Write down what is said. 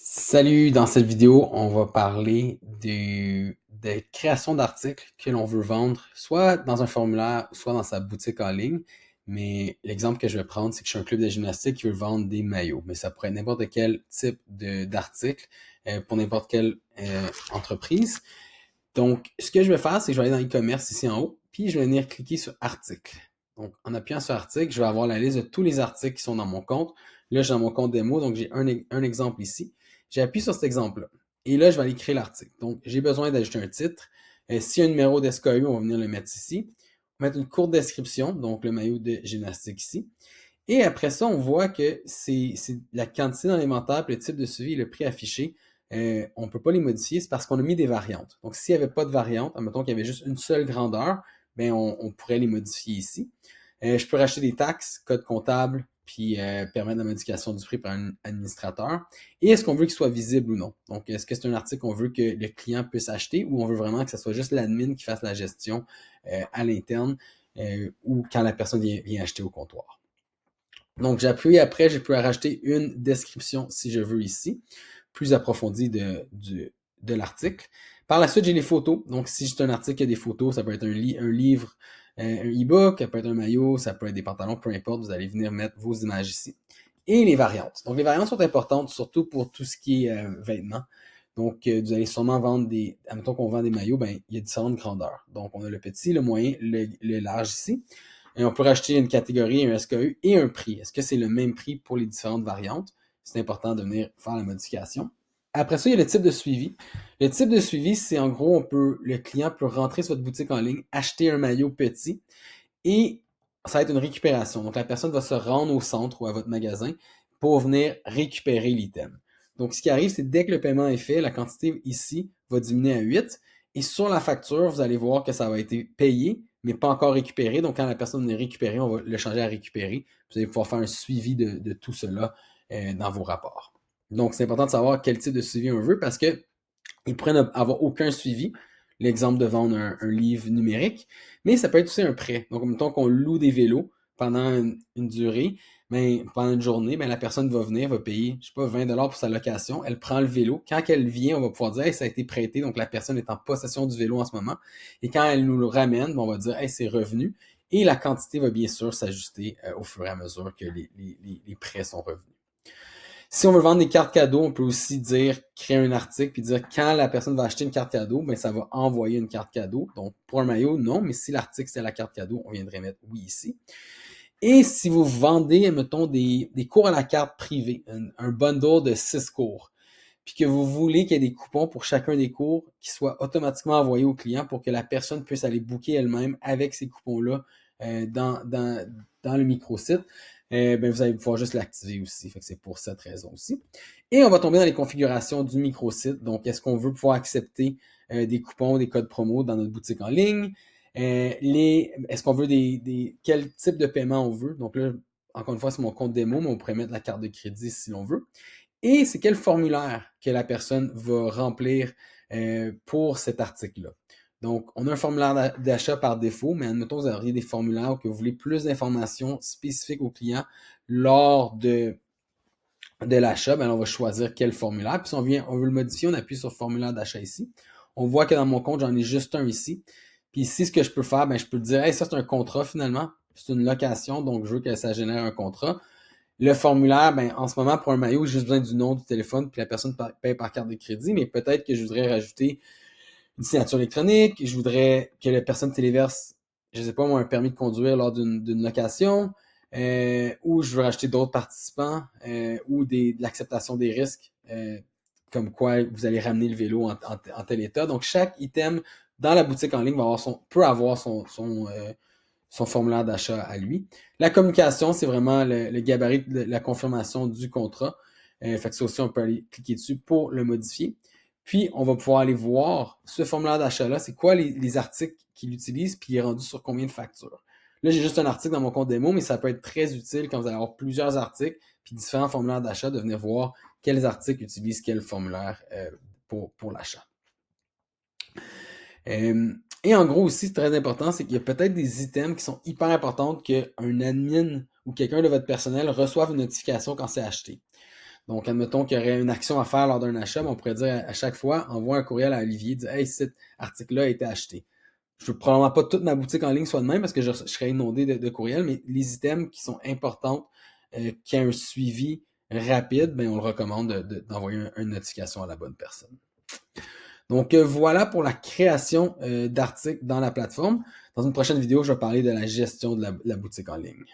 Salut, dans cette vidéo, on va parler de création d'articles que l'on veut vendre, soit dans un formulaire, soit dans sa boutique en ligne. Mais l'exemple que je vais prendre, c'est que je suis un club de gymnastique qui veut vendre des maillots. Mais ça pourrait être n'importe quel type d'article pour n'importe quelle entreprise. Donc, ce que je vais faire, c'est que je vais aller dans e-commerce ici en haut, puis je vais venir cliquer sur article. Donc, en appuyant sur article, je vais avoir la liste de tous les articles qui sont dans mon compte. Là, je suis dans mon compte démo, donc j'ai un exemple ici. J'appuie sur cet exemple-là. Et là, je vais aller créer l'article. Donc, j'ai besoin d'ajouter un titre. S'il y a un numéro d'SKU, on va venir le mettre ici. On va mettre une courte description, donc le maillot de gymnastique ici. Et après ça, on voit que c'est la quantité dans l'inventaire, le type de suivi et le prix affiché. On ne peut pas les modifier, c'est parce qu'on a mis des variantes. Donc, s'il n'y avait pas de variante, admettons qu'il y avait juste une seule grandeur, ben on pourrait les modifier ici. Je peux racheter des taxes, code comptable, puis permettre la modification du prix par un administrateur. Et est-ce qu'on veut qu'il soit visible ou non? Donc, est-ce que c'est un article qu'on veut que le client puisse acheter ou on veut vraiment que ce soit juste l'admin qui fasse la gestion à l'interne ou quand la personne vient acheter au comptoir? Donc, j'appuie après, je peux rajouter une description si je veux ici, plus approfondie de l'article. Par la suite, j'ai les photos. Donc, si c'est un article qui a des photos, ça peut être un livre, un e-book, ça peut être un maillot, ça peut être des pantalons, peu importe, vous allez venir mettre vos images ici. Et les variantes. Donc, les variantes sont importantes, surtout pour tout ce qui est vêtements. Donc, vous allez sûrement vendre admettons qu'on vend des maillots, ben, il y a différentes grandeurs. Donc, on a le petit, le moyen, le large ici. Et on peut rajouter une catégorie, un SKU et un prix. Est-ce que c'est le même prix pour les différentes variantes? C'est important de venir faire la modification. Après ça, il y a le type de suivi. Le type de suivi, c'est en gros, le client peut rentrer sur votre boutique en ligne, acheter un maillot petit et ça va être une récupération. Donc, la personne va se rendre au centre ou à votre magasin pour venir récupérer l'item. Donc, ce qui arrive, c'est dès que le paiement est fait, la quantité ici va diminuer à 8. Et sur la facture, vous allez voir que ça va être payé, mais pas encore récupéré. Donc, quand la personne est récupérée, on va le changer à récupérer. Vous allez pouvoir faire un suivi de tout cela dans vos rapports. Donc, c'est important de savoir quel type de suivi on veut parce que ils pourraient n'avoir aucun suivi. L'exemple de vendre un livre numérique, mais ça peut être aussi un prêt. Donc, mettons qu'on loue des vélos pendant une durée, ben, pendant une journée, ben, la personne va venir, va payer, je sais pas, 20$ pour sa location. Elle prend le vélo. Quand elle vient, on va pouvoir dire, hey, ça a été prêté. Donc, la personne est en possession du vélo en ce moment. Et quand elle nous le ramène, ben, on va dire, hey, c'est revenu. Et la quantité va bien sûr s'ajuster au fur et à mesure que les prêts sont revenus. Si on veut vendre des cartes cadeaux, on peut aussi dire, créer un article puis dire quand la personne va acheter une carte cadeau, ben ça va envoyer une carte cadeau. Donc, pour un maillot, non, mais si l'article c'est la carte cadeau, on viendrait mettre oui ici. Et si vous vendez, mettons, des cours à la carte privée, un bundle de 6 cours, puis que vous voulez qu'il y ait des coupons pour chacun des cours qui soient automatiquement envoyés au client pour que la personne puisse aller booker elle-même avec ces coupons-là dans le microsite, ben vous allez pouvoir juste l'activer aussi. Fait que c'est pour cette raison aussi. Et on va tomber dans les configurations du microsite. Donc, est-ce qu'on veut pouvoir accepter des coupons, des codes promo dans notre boutique en ligne? Est-ce qu'on veut quel type de paiement on veut? Donc là, encore une fois, c'est mon compte démo, mais on pourrait mettre la carte de crédit si l'on veut. Et c'est quel formulaire que la personne va remplir pour cet article-là. Donc, on a un formulaire d'achat par défaut, mais admettons que vous auriez des formulaires où que vous voulez plus d'informations spécifiques au client lors de l'achat, ben on va choisir quel formulaire. Puis si on veut le modifier, on appuie sur formulaire d'achat ici. On voit que dans mon compte, j'en ai juste un ici. Puis ici, ce que je peux faire, ben je peux dire, hey, ça c'est un contrat finalement. C'est une location, donc je veux que ça génère un contrat. Le formulaire, ben, en ce moment, pour un maillot, j'ai juste besoin du nom, du téléphone, puis la personne paye par carte de crédit, mais peut-être que je voudrais rajouter une signature électronique, je voudrais que la personne téléverse, je sais pas moi, un permis de conduire lors d'une location, ou je veux rajouter d'autres participants, ou de l'acceptation des risques, comme quoi vous allez ramener le vélo en tel état. Donc, chaque item dans la boutique en ligne peut avoir son formulaire d'achat à lui. La communication, c'est vraiment le gabarit de la confirmation du contrat. Fait que ça aussi, on peut aller cliquer dessus pour le modifier. Puis, on va pouvoir aller voir ce formulaire d'achat-là, c'est quoi les articles qu'il utilise, puis il est rendu sur combien de factures. Là, j'ai juste un article dans mon compte démo, mais ça peut être très utile quand vous allez avoir plusieurs articles, puis différents formulaires d'achat, de venir voir quels articles utilisent quel formulaire pour l'achat. Et en gros aussi, c'est très important, c'est qu'il y a peut-être des items qui sont hyper importants qu'un admin ou quelqu'un de votre personnel reçoive une notification quand c'est acheté. Donc, admettons qu'il y aurait une action à faire lors d'un achat, mais on pourrait dire à chaque fois, envoie un courriel à Olivier, dire Hey, cet article-là a été acheté. Je ne veux probablement pas toute ma boutique en ligne soit de même parce que je serais inondé de courriels, mais les items qui sont importants, qui ont un suivi rapide, ben, on le recommande d'envoyer une notification à la bonne personne. Donc voilà pour la création d'articles dans la plateforme. Dans une prochaine vidéo, je vais parler de la gestion de la boutique en ligne.